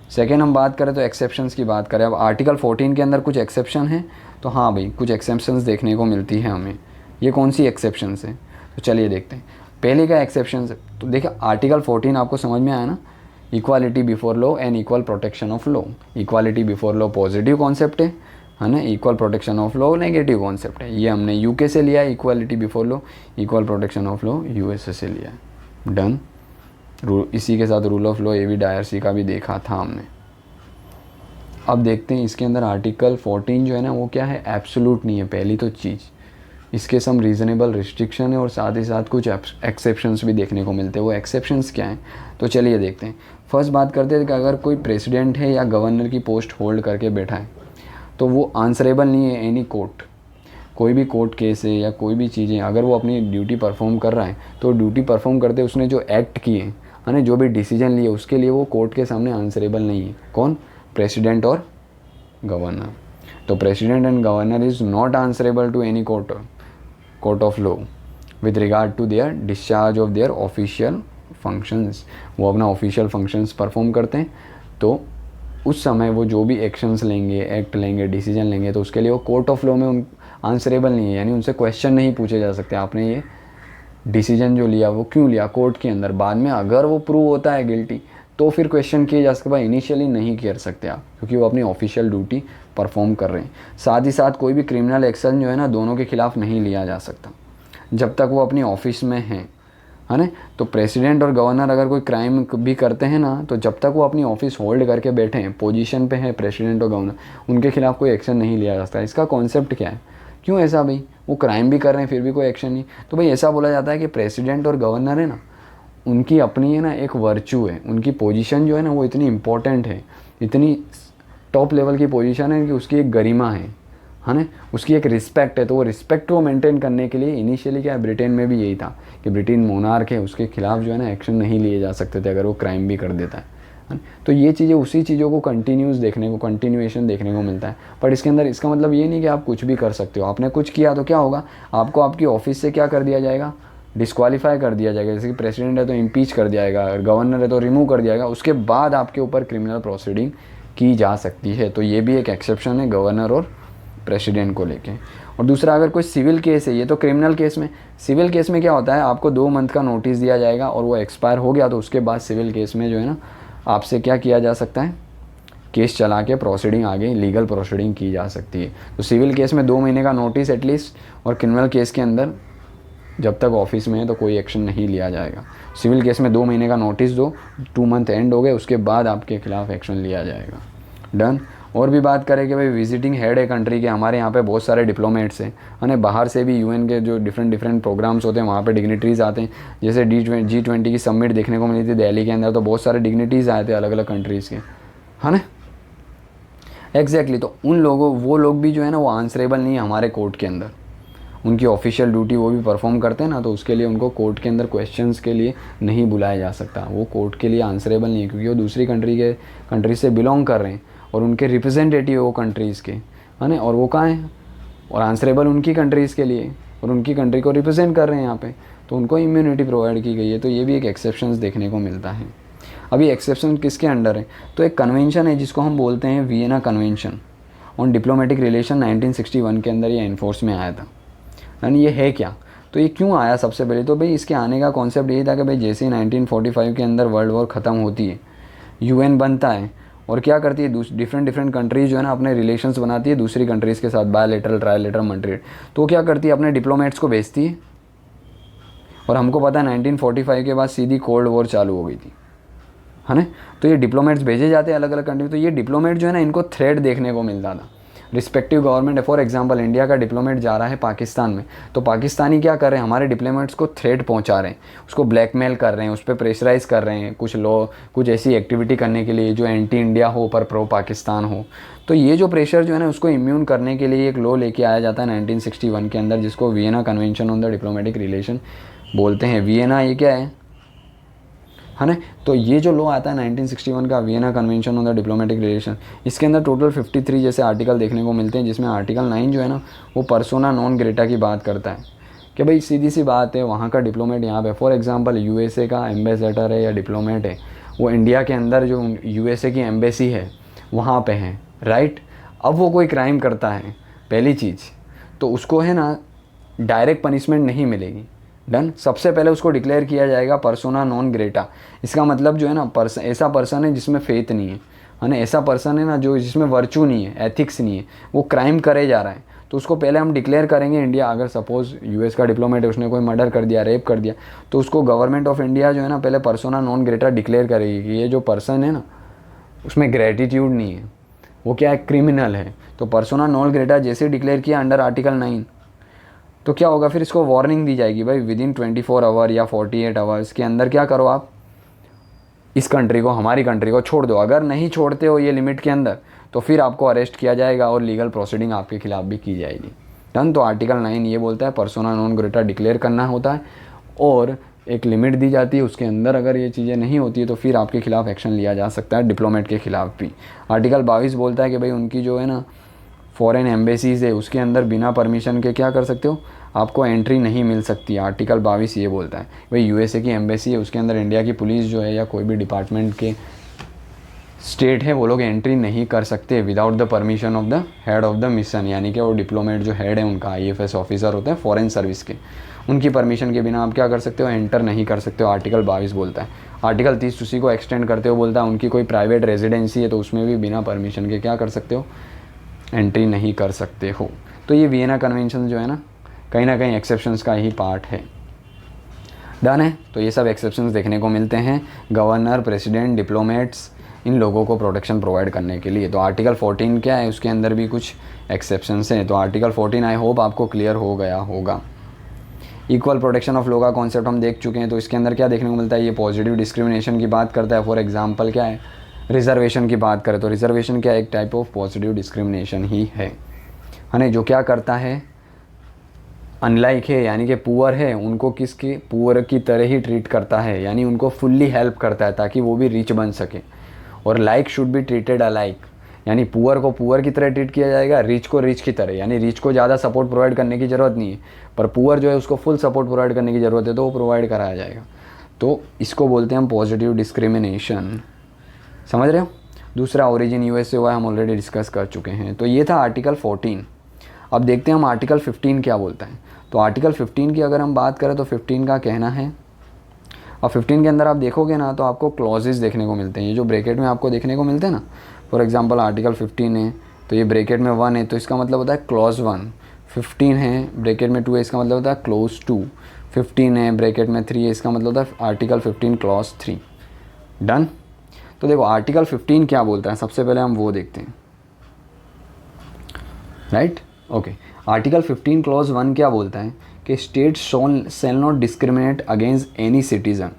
सेकेंड हम बात करें तो एक्सेप्शंस की बात करें। अब आर्टिकल 14 के अंदर कुछ एक्सेप्शन है, तो हाँ भाई कुछ एक्सेप्शंस देखने को मिलती है हमें। ये कौन सी एक्सेप्शंस है, तो चलिए देखते हैं। पहले का एक्सेप्शंस, तो देखिए आर्टिकल 14 आपको समझ में आया ना, equality before law and equal protection of law. Equality before law positive concept है ना, equal protection of law negative concept है। ये हमने यूके से लिया है, equality before law, equal protection of law USA से लिया है। डन। इसी के साथ rule of law A V Dicey का भी देखा था हमने। अब देखते हैं इसके अंदर आर्टिकल 14 जो है ना, वो क्या है, एब्सोल्यूट नहीं है पहली तो चीज़, इसके सम रीज़नेबल रिस्ट्रिक्शन है और साथ ही साथ कुछ एक्सेप्शंस भी देखने को मिलते हैं। वो एक्सेप्शंस क्या हैं, तो चलिए देखते हैं। फर्स्ट बात करते हैं कि अगर कोई प्रेसिडेंट है या गवर्नर की पोस्ट होल्ड करके बैठा है तो वो आंसरेबल नहीं है एनी कोर्ट। कोई भी कोर्ट केस है या कोई भी चीज़ें, अगर वो अपनी ड्यूटी परफॉर्म कर रहा है तो ड्यूटी परफॉर्म करते उसने जो एक्ट किए है ना, जो भी डिसीजन लिए, उसके लिए वो कोर्ट के सामने आंसरेबल नहीं है। कौन? प्रेसिडेंट और गवर्नर। तो president and governor is not answerable to any court of law with regard to their discharge of their official functions. वो अपना ऑफिशियल फंक्शंस परफॉर्म करते हैं, तो उस समय वो जो भी एक्शंस लेंगे, एक्ट लेंगे, डिसीजन लेंगे, तो उसके लिए वो कोर्ट ऑफ लॉ में उन आंसरेबल नहीं है, यानी उनसे क्वेश्चन नहीं पूछे जा सकते आपने ये डिसीजन जो लिया वो क्यों लिया कोर्ट के अंदर। बाद में अगर वो प्रूव होता है गिल्टी तो फिर क्वेश्चन किए जा सकते, भाई इनिशियली नहीं कर सकते आप, क्योंकि वो अपनी ऑफिशियल ड्यूटी परफॉर्म कर रहे हैं। साथ ही साथ कोई भी क्रिमिनल एक्शन जो है ना, दोनों के खिलाफ नहीं लिया जा सकता जब तक वो अपनी ऑफिस में हैं, है ना। तो प्रेसिडेंट और गवर्नर अगर कोई क्राइम भी करते हैं ना, तो जब तक वो अपनी ऑफिस होल्ड करके बैठे हैं, पोजीशन पे हैं प्रेसिडेंट और गवर्नर, उनके खिलाफ कोई एक्शन नहीं लिया जा सकता। इसका कॉन्सेप्ट क्या है, क्यों ऐसा भाई, वो क्राइम भी कर रहे हैं फिर भी कोई एक्शन नहीं। तो भाई ऐसा बोला जाता है कि प्रेसिडेंट और गवर्नर है ना, उनकी अपनी है ना एक वर्चू है, उनकी पोजीशन जो है ना वो इतनी इंपॉर्टेंट है, इतनी टॉप लेवल की पोजीशन है कि उसकी एक गरिमा है ना, उसकी एक रिस्पेक्ट है। तो वो रिस्पेक्ट को मेंटेन करने के लिए इनिशियली क्या है, ब्रिटेन में भी यही था कि ब्रिटेन मोनार्क है, उसके खिलाफ जो है ना एक्शन नहीं लिए जा सकते थे अगर वो क्राइम भी कर देता है। तो ये चीज़ें, उसी चीज़ों को कंटिन्यूएशन देखने को मिलता है। पर इसके अंदर इसका मतलब ये नहीं कि आप कुछ भी कर सकते हो। आपने कुछ किया तो क्या होगा, आपको आपकी ऑफिस से क्या कर दिया जाएगा, डिस्क्वालीफाई कर दिया जाएगा। जैसे कि प्रेसिडेंट है तो इम्पीच कर दिया जाएगा, गवर्नर है तो रिमूव कर दिया जाएगा, उसके बाद आपके ऊपर क्रिमिनल प्रोसीडिंग की जा सकती है। तो ये भी एक एक्सेप्शन है गवर्नर और प्रेसिडेंट को लेके। और दूसरा, अगर कोई सिविल केस है, ये तो क्रिमिनल केस में, सिविल केस में क्या होता है, आपको 2 मंथ का नोटिस दिया जाएगा और वो एक्सपायर हो गया तो उसके बाद सिविल केस में जो है ना आपसे क्या किया जा सकता है, केस चला के प्रोसीडिंग आगे लीगल प्रोसीडिंग की जा सकती है। तो सिविल केस में 2 महीने का नोटिस एटलीस्ट, और क्रिमिनल केस के अंदर जब तक ऑफिस में है तो कोई एक्शन नहीं लिया जाएगा। सिविल केस में 2 महीने का नोटिस दो, 2 मंथ एंड हो गए, उसके बाद आपके खिलाफ एक्शन लिया जाएगा। डन। और भी बात करें कि भाई विजिटिंग हेड है कंट्री के, हमारे यहाँ पे बहुत सारे डिप्लोमेट्स हैं, है बाहर से भी यूएन के जो डिफरेंट प्रोग्राम्स होते हैं वहाँ पे डिग्निटरीज आते हैं। जैसे G20 की समिट देखने को मिली थी दिल्ली के अंदर, तो बहुत सारे डिग्निटीज़ आए थे अलग अलग कंट्रीज़ के, है ना। एग्जैक्टली तो उन लोगों वो लोग भी जो है ना वो आंसरेबल नहीं है हमारे कोर्ट के अंदर, उनकी ऑफिशियल ड्यूटी वो भी परफॉर्म करते हैं ना, तो उसके लिए उनको कोर्ट के अंदर क्वेश्चंस के लिए नहीं बुलाया जा सकता, वो कोर्ट के लिए आंसरेबल नहीं है, क्योंकि वो दूसरी कंट्री से बिलोंग कर रहे हैं और उनके रिप्रेजेंटेटिव है वो कंट्रीज़ के, है ना, और वो कहाँ हैं, और आंसरेबल उनकी कंट्रीज़ के लिए और उनकी कंट्री को रिप्रेजेंट कर रहे हैं यहाँ पे, तो उनको इम्यूनिटी प्रोवाइड की गई है। तो ये भी एक एक्सेप्शंस देखने को मिलता है। अभी एक्सेप्शन किसके अंडर है, तो एक कन्वेंशन है जिसको हम बोलते हैं Vienna convention on diplomatic relation, 1961 के अंदर ये इन्फोर्स में आया था। यानी ये है क्या, तो ये क्यों आया, सबसे पहले तो भाई इसके आने का कॉन्सेप्ट यही था कि भाई जैसे ही 1945 के अंदर वर्ल्ड वॉर ख़त्म होती है, यूएन बनता है और क्या करती है, डिफरेंट कंट्रीज़ जो है ना अपने रिलेशंस बनाती है दूसरी कंट्रीज़ के साथ, बायलैटरल, ट्रायलैटरल, मल्टीलैटरल, तो क्या करती है अपने डिप्लोमेट्स को भेजती है। और हमको पता है 1945 के बाद सीधी कोल्ड वॉर चालू हो गई थी, है ना। तो ये डिप्लोमेट्स भेजे जाते हैं अलग अलग कंट्री, तो ये डिप्लोमेट जो है ना इनको थ्रेट देखने को मिलता था रिस्पेक्टिव गवर्नमेंट है। फॉर एग्जांपल इंडिया का डिप्लोमेट जा रहा है पाकिस्तान में, तो पाकिस्तानी क्या कर रहे हैं, हमारे डिप्लोमेट्स को थ्रेट पहुंचा रहे हैं, उसको ब्लैकमेल कर रहे हैं, उस पर प्रेशराइज कर रहे हैं कुछ ऐसी एक्टिविटी करने के लिए जो एंटी इंडिया हो पर प्रो पाकिस्तान हो। तो ये जो प्रेशर जो है ना उसको इम्यून करने के लिए एक लॉ लेके आया जाता है 1961 के अंदर, जिसको Vienna convention on the diplomatic relation बोलते हैं। वियना ये क्या है ना, तो ये जो लॉ आता है 1961 का Vienna convention on the diplomatic relation, इसके अंदर टोटल 53 जैसे आर्टिकल देखने को मिलते हैं, जिसमें आर्टिकल 9 जो है ना वो पर्सोना नॉन ग्रेटा की बात करता है कि भाई सीधी सी बात है, वहाँ का डिप्लोमेट यहाँ पे फॉर एग्जांपल यूएसए का एम्बेसडर है या डिप्लोमेट है, वो इंडिया के अंदर जो यूएसए की एम्बेसी है वहाँ पे है, राइट। अब वो कोई क्राइम करता है पहली चीज़ तो उसको है ना डायरेक्ट पनिशमेंट नहीं मिलेगी, डन। सबसे पहले उसको डिक्लेयर किया जाएगा पर्सोना नॉन ग्रेटा। इसका मतलब जो है ना ऐसा पर्सन है जिसमें फेथ नहीं है ना, ऐसा पर्सन है ना जो जिसमें वर्चू नहीं है, एथिक्स नहीं है, वो क्राइम करे जा रहा है, तो उसको पहले हम डिक्लेयर करेंगे इंडिया। अगर सपोज यूएस का डिप्लोमेट है, उसने कोई मर्डर कर दिया, रेप कर दिया, तो उसको गवर्नमेंट ऑफ इंडिया जो है ना पहले पर्सोना नॉन ग्रेटा डिक्लेयर करेगी कि ये जो पर्सन है ना उसमें ग्रेटिट्यूड नहीं है, वो क्या है, क्रिमिनल है। तो पर्सोना नॉन ग्रेटा जैसे डिक्लेयर किया अंडर आर्टिकल 9, तो क्या होगा फिर इसको वार्निंग दी जाएगी, भाई विदिन 24 आवर या 48 आवर्स के अंदर क्या करो, आप इस कंट्री को, हमारी कंट्री को छोड़ दो। अगर नहीं छोड़ते हो ये लिमिट के अंदर तो फिर आपको अरेस्ट किया जाएगा और लीगल प्रोसीडिंग आपके खिलाफ भी की जाएगी, डन। तो आर्टिकल 9 ये बोलता है पर्सोना नॉन ग्रेटा डिक्लेयर करना होता है और एक लिमिट दी जाती है, उसके अंदर अगर ये चीज़ें नहीं होती है तो फिर आपके खिलाफ एक्शन लिया जा सकता है, डिप्लोमेट के खिलाफ भी। आर्टिकल 22 बोलता है कि भाई उनकी जो है ना फॉरेन एम्बेसीज़ है उसके अंदर बिना परमिशन के क्या कर सकते हो, आपको एंट्री नहीं मिल सकती। आर्टिकल 22 ये बोलता है भाई यूएसए की एम्बेसी है उसके अंदर इंडिया की पुलिस जो है या कोई भी डिपार्टमेंट के स्टेट है वो लोग एंट्री नहीं कर सकते without the permission of the head of the mission, यानी कि वो डिप्लोमेट जो हेड है उनका आईएफएस ऑफिसर होते हैं फॉरेन सर्विस के, उनकी परमिशन के बिना आप क्या कर सकते हो, एंटर नहीं कर सकते हो, आर्टिकल 22 बोलता है। आर्टिकल 30 उसी को एक्सटेंड करते हो, बोलता है उनकी कोई प्राइवेट रेजिडेंसी है तो उसमें भी बिना परमिशन के क्या कर सकते हो, एंट्री नहीं कर सकते हो। तो ये वियना कन्वेंशन जो है ना कहीं एक्सेप्शंस का ही पार्ट है, डन है। तो ये सब एक्सेप्शंस देखने को मिलते हैं गवर्नर, प्रेसिडेंट, डिप्लोमेट्स, इन लोगों को प्रोटेक्शन प्रोवाइड करने के लिए। तो आर्टिकल 14 क्या है, उसके अंदर भी कुछ एक्सेप्शंस हैं। तो आर्टिकल 14 आई होप आपको क्लियर हो गया होगा। इक्वल प्रोटेक्शन ऑफ लॉ का कॉन्सेप्ट हम देख चुके हैं, तो इसके अंदर क्या देखने को मिलता है, ये पॉजिटिव डिस्क्रिमिनेशन की बात करता है। फॉर एग्जांपल क्या है, रिजर्वेशन की बात करें तो रिजर्वेशन क्या है, एक टाइप ऑफ पॉजिटिव डिस्क्रिमिनेशन ही है ना, जो क्या करता है, अनलाइक है यानी कि पुअर है उनको किसके पुअर की तरह ही ट्रीट करता है, यानी उनको फुल्ली हेल्प करता है ताकि वो भी रिच बन सके। और like should be treated alike, यानी पुअर को पुअर की तरह ट्रीट किया जाएगा, रिच को रिच की तरह, यानी रिच को ज़्यादा सपोर्ट प्रोवाइड करने की ज़रूरत नहीं है, पर पुअर जो है उसको फुल सपोर्ट प्रोवाइड करने की ज़रूरत है तो वो प्रोवाइड कराया जाएगा। तो इसको बोलते हैं हम पॉजिटिव डिस्क्रिमिनेशन, समझ रहे हो। दूसरा ओरिजिन यूएस से हुआ है, हम ऑलरेडी डिस्कस कर चुके हैं। तो ये था आर्टिकल 14। अब देखते हैं हम आर्टिकल 15 क्या बोलता है। तो आर्टिकल 15 की अगर हम बात करें तो 15 का कहना है, और 15 के अंदर आप देखोगे ना तो आपको क्लॉजेस देखने को मिलते हैं, ये जो ब्रैकेट में आपको देखने को मिलते हैं ना। फॉर एग्जांपल आर्टिकल 15 है तो ये ब्रैकेट में 1 है तो इसका मतलब होता है क्लॉज 1, 15 है ब्रैकेट में 2 है इसका मतलब होता है क्लॉज 2, 15 है ब्रैकेट में 3 है इसका मतलब होता है आर्टिकल 15 क्लॉज 3, डन। तो देखो आर्टिकल 15 क्या बोलता है, सबसे पहले हम वो देखते हैं। Right, okay. आर्टिकल 15 क्लॉज 1 क्या बोलता है कि state shall not discriminate against any citizen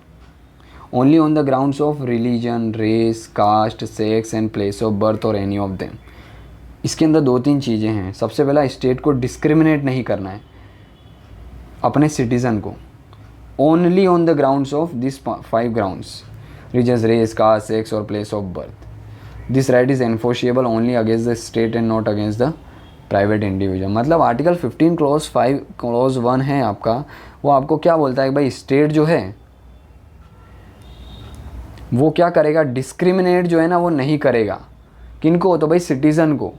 only on the grounds of religion, race, caste, sex and place of birth और एनी ऑफ देम। इसके अंदर 2-3 चीज़ें हैं। सबसे पहला, स्टेट को डिस्क्रिमिनेट नहीं करना है अपने सिटीज़न को, only on the grounds of this 5 grounds, religion, race, caste, sex और place of birth. This right is enforceable only against the state and not against the private individual. मतलब article 15 clause 5 clause 1 है आपका, वो आपको क्या बोलता है कि भाई स्टेट जो है वो क्या करेगा, डिस्क्रिमिनेट जो है ना वो नहीं करेगा। किनको? तो भाई सिटीज़न को।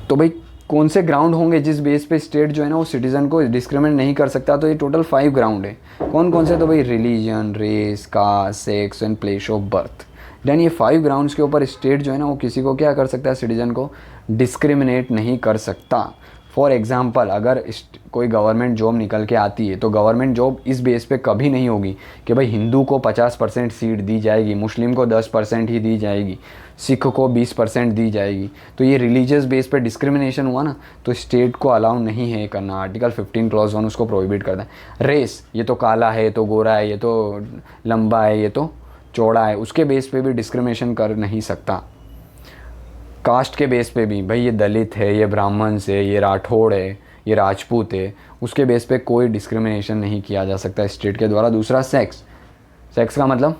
तो भाई कौन से ग्राउंड होंगे जिस बेस पे स्टेट जो है ना वो सिटीज़न को डिस्क्रिमिनेट नहीं कर सकता? तो ये टोटल 5 ग्राउंड है। कौन कौन से? तो भाई religion, race, caste, sex and place of birth. Then ये 5 ग्राउंड्स के ऊपर स्टेट जो है ना वो किसी को क्या कर सकता है, सिटीज़न को डिस्क्रिमिनेट नहीं कर सकता। फॉर एग्ज़ाम्पल, अगर कोई गवर्नमेंट जॉब निकल के आती है तो गवर्नमेंट जॉब इस बेस पे कभी नहीं होगी कि भाई हिंदू को 50% सीट दी जाएगी, मुस्लिम को 10% ही दी जाएगी, सिख को 20% दी जाएगी। तो ये रिलीजियस बेस पे डिस्क्रिमिनेशन हुआ ना, तो स्टेट को अलाउ नहीं है करना। आर्टिकल 15 क्लॉज 1 उसको प्रोहिबिट करता है। रेस, ये तो काला है, ये तो गोरा है, ये तो लंबा है, ये तो चौड़ा है, उसके बेस पे भी डिस्क्रिमिनेशन कर नहीं सकता। कास्ट के बेस पे भी, भाई ये दलित है, ये ब्राह्मण है, ये राठौड़ है, ये राजपूत है, उसके बेस पे कोई डिस्क्रिमिनेशन नहीं किया जा सकता स्टेट के द्वारा। दूसरा, सेक्स। सेक्स का मतलब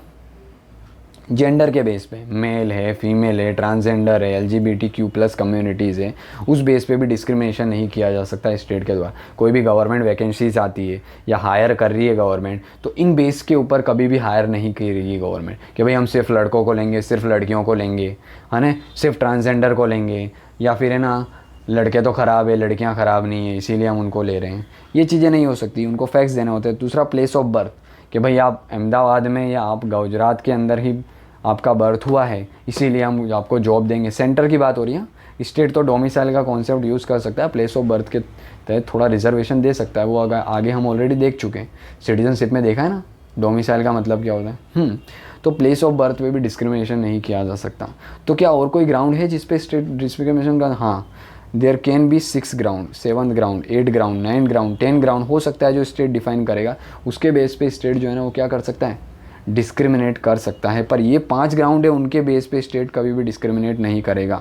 जेंडर के बेस पे, मेल है, फीमेल है, ट्रांसजेंडर है, LGBTQ+ कम्युनिटीज़ है, उस बेस पे भी डिस्क्रिमिनेशन नहीं किया जा सकता स्टेट के द्वारा। कोई भी गवर्नमेंट वैकेंसीज आती है या हायर कर रही है गवर्नमेंट, तो इन बेस के ऊपर कभी भी हायर नहीं की रही है गवर्नमेंट कि भाई हम सिर्फ लड़कों को लेंगे, सिर्फ लड़कियों को लेंगे, है ना, सिर्फ ट्रांसजेंडर को लेंगे, या फिर है ना लड़के तो ख़राब है, लड़कियाँ ख़राब नहीं है इसीलिए हम उनको ले रहे हैं। ये चीज़ें नहीं हो सकती, उनको फैक्ट्स देने होते हैं। दूसरा, प्लेस ऑफ बर्थ, कि भाई आप अहमदाबाद में या आप गुजरात के अंदर ही आपका बर्थ हुआ है इसीलिए हम आपको जॉब देंगे। सेंटर की बात हो रही है। स्टेट तो डोमिसाइल का कॉन्सेप्ट यूज़ कर सकता है, प्लेस ऑफ बर्थ के तहत थोड़ा रिजर्वेशन दे सकता है। वो अगर आगे हम ऑलरेडी देख चुके हैं, सिटीजनशिप में देखा है ना, डोमिसाइल का मतलब क्या होता है। तो प्लेस ऑफ बर्थ पे भी डिस्क्रिमिनेशन नहीं किया जा सकता। तो क्या और कोई ग्राउंड है जिस पे स्टेट डिस्क्रिमिनेशन का? हाँ, there can be 6 ground, 7 ground, 8 ground, 9 ground, 10 ground हो सकता है जो स्टेट डिफाइन करेगा। उसके बेस पे स्टेट जो है ना वो क्या कर सकता है, डिस्क्रिमिनेट कर सकता है। पर ये 5 ग्राउंड है, उनके बेस पे स्टेट कभी भी डिस्क्रिमिनेट नहीं करेगा।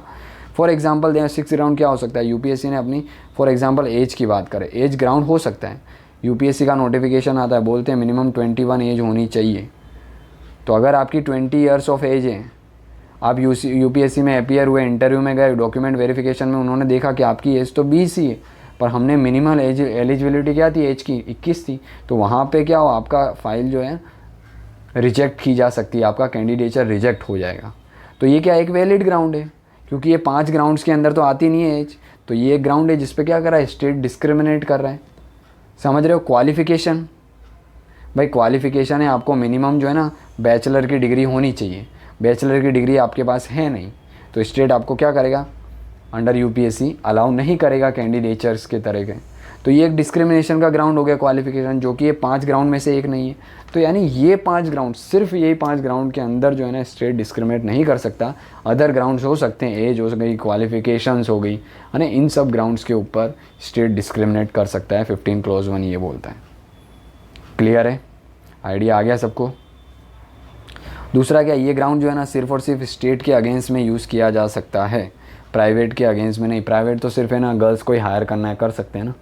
फॉर एग्जांपल दें, 6 ग्राउंड क्या हो सकता है? यूपीएससी ने अपनी फॉर एग्जांपल एज की बात करें, एज ग्राउंड हो सकता है। यूपीएससी का नोटिफिकेशन आता है, बोलते हैं मिनिमम 21 एज होनी चाहिए। तो अगर आपकी 20 ईयर्स ऑफ एज है, आप यूपीएससी में अपीयर हुए, इंटरव्यू में गए, डॉक्यूमेंट वेरिफिकेशन में उन्होंने देखा कि आपकी एज तो 20 ही है, पर हमने मिनिमल एज एलिजिबिलिटी क्या थी एज की, 21 थी। तो वहाँ पे क्या हो, आपका फाइल जो है रिजेक्ट की जा सकती है, आपका कैंडिडेचर रिजेक्ट हो जाएगा। तो ये क्या एक वैलिड ग्राउंड है, क्योंकि ये 5 ग्राउंड्स के अंदर तो आती नहीं है एज। तो ये एक ग्राउंड है जिस पे क्या कर रहा है, स्टेट डिस्क्रिमिनेट कर रहा है। समझ रहे हो? क्वालिफिकेशन, भाई क्वालिफिकेशन है आपको मिनिमम जो है ना बैचलर की डिग्री होनी चाहिए। बैचलर की डिग्री आपके पास है नहीं, तो स्टेट आपको क्या करेगा, अंडर यूपीएससी अलाउ नहीं करेगा कैंडिडेचर्स के तरह के। तो ये एक डिस्क्रिमिनेशन का ग्राउंड हो गया क्वालिफिकेशन, जो कि ये 5 ग्राउंड में से एक नहीं है। तो यानी ये 5 ग्राउंड, सिर्फ यही 5 ग्राउंड के अंदर जो है ना स्टेट डिस्क्रिमिनेट नहीं कर सकता। अदर ग्राउंड्स हो सकते हैं, एज हो गई, क्वालिफिकेशंस हो गई, है ना, इन सब ग्राउंड्स के ऊपर स्टेट डिस्क्रिमिनेट कर सकता है। 15 क्लॉज 1 ये बोलता है। क्लियर है? आइडिया आ गया सबको? दूसरा क्या, ये ग्राउंड जो है ना सिर्फ और सिर्फ स्टेट के अगेंस्ट में यूज़ किया जा सकता है, प्राइवेट के अगेंस्ट में नहीं। प्राइवेट तो सिर्फ है ना गर्ल्स को ही हायर करना है, कर सकते हैं ना,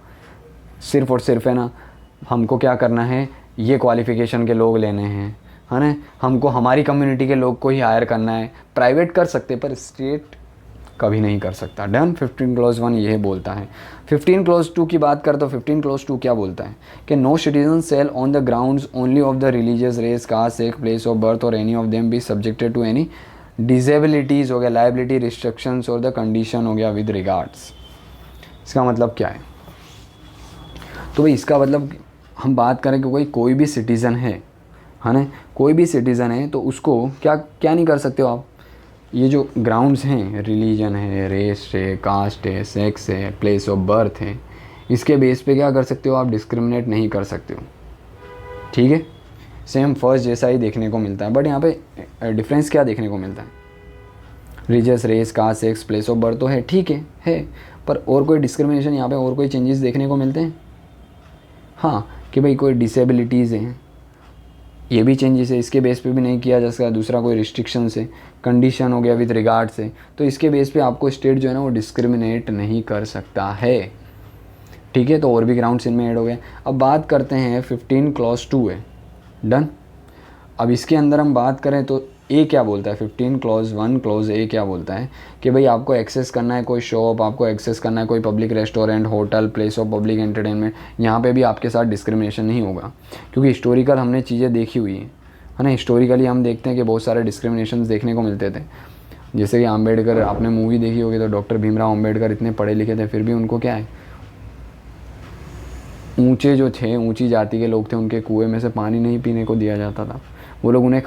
सिर्फ और सिर्फ है ना हमको क्या करना है, ये क्वालिफ़िकेशन के लोग लेने हैं, है ना, हमको हमारी कम्युनिटी के लोग को ही हायर करना है। प्राइवेट कर सकते पर स्टेट कभी नहीं कर सकता। डन। 15 क्लॉज 1 ये बोलता है। 15 क्लॉज 2 की बात कर तो 15 क्लॉज 2 क्या बोलता है कि no citizen shall on the grounds only of the religious, race, caste, sex, place of birth और any of them be subjected to any disabilities हो गया, liability, restrictions or the condition हो गया विद रिगार्ड्स। इसका मतलब क्या है? तो भाई इसका मतलब हम बात करें कि कोई भी सिटीज़न है ना, कोई भी सिटीज़न है तो उसको क्या क्या नहीं कर सकते हो आप, ये जो ग्राउंड्स हैं, रिलीजन है, रेस है, कास्ट है, सेक्स है, प्लेस ऑफ बर्थ है, इसके बेस पे क्या कर सकते हो आप, डिस्क्रिमिनेट नहीं कर सकते हो। ठीक है, सेम फर्स्ट जैसा ही देखने को मिलता है, बट यहाँ पे डिफरेंस क्या देखने को मिलता है? Religious, race, caste, sex, place of birth तो है, है, पर और कोई डिस्क्रिमिनेशन यहाँ पे और कोई चेंजेस देखने को मिलते हैं? हाँ, कि भाई कोई डिसेबिलिटीज़ हैं, ये भी चेंजेस है, इसके बेस पे भी नहीं किया जा सकता। दूसरा कोई रिस्ट्रिक्शन से, कंडीशन हो गया विद रिगार्ड से, तो इसके बेस पे आपको स्टेट जो है ना वो डिस्क्रिमिनेट नहीं कर सकता है। ठीक है, तो और भी ग्राउंड्स इनमें ऐड हो गए। अब बात करते हैं 15 क्लॉज 2 है, डन। अब इसके अंदर हम बात करें तो ए क्या बोलता है, 15 क्लॉज 1 क्लॉज ए क्या बोलता है कि भाई आपको एक्सेस करना है कोई शॉप, आपको एक्सेस करना है कोई public restaurant, hotel, place of public entertainment, यहाँ पे भी आपके साथ डिस्क्रिमिनेशन नहीं होगा, क्योंकि हिस्टोरिकल हमने चीज़ें देखी हुई हैं, है ना। हिस्टोरिकली हम देखते हैं कि बहुत सारे डिस्क्रिमिनेशन देखने को मिलते थे। जैसे कि अम्बेडकर, आपने मूवी देखी होगी तो डॉक्टर भीमराव अम्बेडकर इतने पढ़े लिखे थे, फिर भी उनको क्या है, ऊंचे जो थे, ऊंची जाति के लोग थे, उनके कुएं में से पानी नहीं पीने को दिया जाता था, वो लोग उन्हें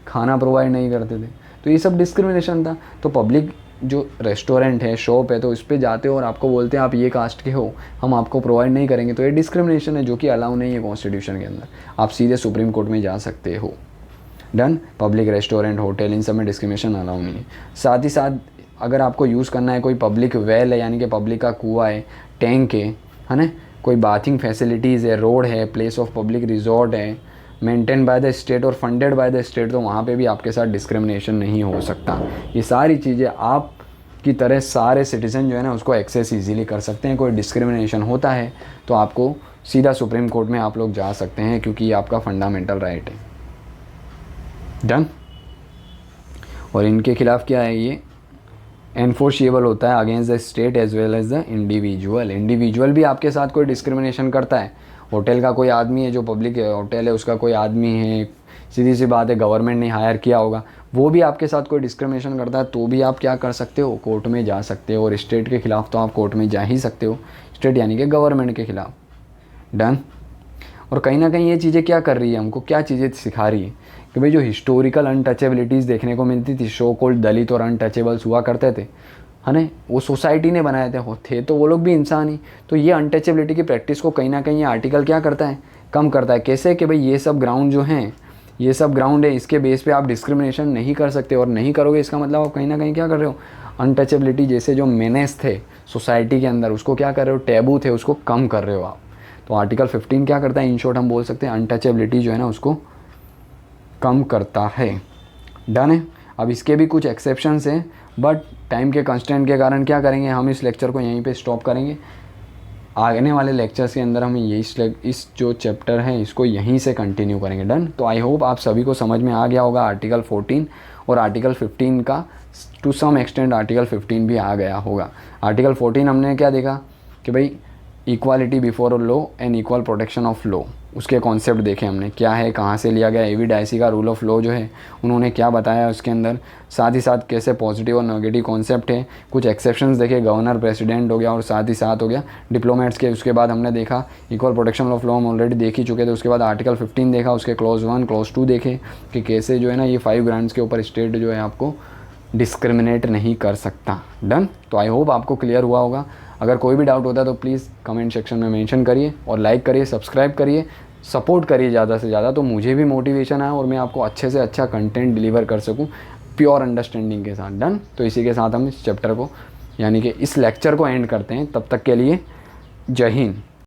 खाना प्रोवाइड नहीं करते थे, तो ये सब डिस्क्रिमिनेशन था। तो पब्लिक जो रेस्टोरेंट है, शॉप है, तो उस पर जाते हो और आपको बोलते हैं आप ये कास्ट के हो, हम आपको प्रोवाइड नहीं करेंगे, तो ये डिस्क्रिमिनेशन है, जो कि अलाउ नहीं है कॉन्स्टिट्यूशन के अंदर। आप सीधे सुप्रीम कोर्ट में जा सकते हो, डन। पब्लिक रेस्टोरेंट, होटल, इन सब में डिस्क्रिमिनेशन अलाउ नहीं है। साथ ही साथ अगर आपको यूज़ करना है कोई पब्लिक वेल है, यानी कि पब्लिक का कुआं है, टैंक है ना, कोई बाथिंग फैसिलिटीज़ है, रोड है, प्लेस ऑफ पब्लिक रिजॉर्ट है, मेंटेन बाय द स्टेट और फंडेड बाय द स्टेट, तो वहाँ पे भी आपके साथ डिस्क्रिमिनेशन नहीं हो सकता। ये सारी चीज़ें आप की तरह सारे सिटीज़न जो है ना उसको एक्सेस इजीली कर सकते हैं। कोई डिस्क्रिमिनेशन होता है तो आपको सीधा सुप्रीम कोर्ट में आप लोग जा सकते हैं, क्योंकि ये आपका फंडामेंटल राइट है, डन। और इनके खिलाफ क्या है, ये एनफोर्सेबल होता है against the state as well as the individual. Individual भी आपके साथ कोई डिस्क्रिमिनेशन करता है, होटल का कोई आदमी है, जो पब्लिक होटल है उसका कोई आदमी है, सीधी सी बात है गवर्नमेंट ने हायर किया होगा, वो भी आपके साथ कोई डिस्क्रिमिनेशन करता है, तो भी आप क्या कर सकते हो, कोर्ट में जा सकते हो। और स्टेट के खिलाफ तो आप कोर्ट में जा ही सकते हो, स्टेट यानी कि गवर्नमेंट के खिलाफ, डन। और कहीं ना कहीं ये चीज़ें क्या कर रही है, हमको क्या चीज़ें सिखा रही है कि भाई जो हिस्टोरिकल अनटचेबिलिटीज़ देखने को मिलती थी, शो कॉल्ड दलित और अनटचेबल्स हुआ करते थे, है ना, वो सोसाइटी ने बनाए थे तो वो लोग भी इंसान ही, तो ये अनटचेबिलिटी की प्रैक्टिस को कहीं ना कहीं ये आर्टिकल क्या करता है, कम करता है। कैसे कि भाई ये सब ग्राउंड जो हैं, ये सब ग्राउंड है, इसके बेस पे आप डिस्क्रिमिनेशन नहीं कर सकते, और नहीं करोगे इसका मतलब आप कहीं ना कहीं क्या कर रहे हो, अनटचेबिलिटी जैसे जो मेनेस थे सोसाइटी के अंदर, उसको क्या कर रहे हो, टैबू थे, उसको कम कर रहे हो आप। तो आर्टिकल 15 क्या करता है, इन शॉर्ट हम बोल सकते हैं अनटचेबिलिटी जो है ना उसको कम करता है, डन है। अब इसके भी कुछ एक्सेप्शंस हैं, बट टाइम के कंस्टेंट के कारण क्या करेंगे, हम इस लेक्चर को यहीं पे स्टॉप करेंगे। आने वाले लेक्चर्स के अंदर हम इस जो चैप्टर है इसको यहीं से कंटिन्यू करेंगे, डन। तो आई होप आप सभी को समझ में आ गया होगा आर्टिकल 14 और आर्टिकल 15 का, टू सम एक्सटेंट आर्टिकल 15 भी आ गया होगा। आर्टिकल 14 हमने क्या देखा कि भाई equality before law and equal protection of law, उसके कॉन्सेप्ट देखे हमने, क्या है, कहाँ से लिया गया, एवी डाइसी का रूल ऑफ लॉ जो है उन्होंने क्या बताया उसके अंदर, साथ ही साथ कैसे पॉजिटिव और नेगेटिव कॉन्सेप्ट है, कुछ एक्सेप्शंस देखे, गवर्नर, प्रेसिडेंट हो गया, और साथ ही साथ हो गया डिप्लोमेट्स के। उसके बाद हमने देखा इक्वल प्रोटेक्शन ऑफ लॉ हम ऑलरेडी देख ही चुके थे। उसके बाद आर्टिकल 15 देखा, उसके क्लॉज 1 क्लॉज 2 देखे कि कैसे जो है ना ये 5 ग्रांट्स के ऊपर स्टेट जो है आपको डिस्क्रिमिनेट नहीं कर सकता, डन। तो आई होप आपको क्लियर हुआ होगा। अगर कोई भी डाउट होता है तो प्लीज़ कमेंट सेक्शन में मेंशन करिए, और लाइक करिए, सब्सक्राइब करिए, सपोर्ट करिए ज़्यादा से ज़्यादा, तो मुझे भी मोटिवेशन आए और मैं आपको अच्छे से अच्छा कंटेंट डिलीवर कर सकूं प्योर अंडरस्टैंडिंग के साथ, डन। तो इसी के साथ हम इस चैप्टर को यानी कि इस लेक्चर को एंड करते हैं। तब तक के लिए जय हिंद।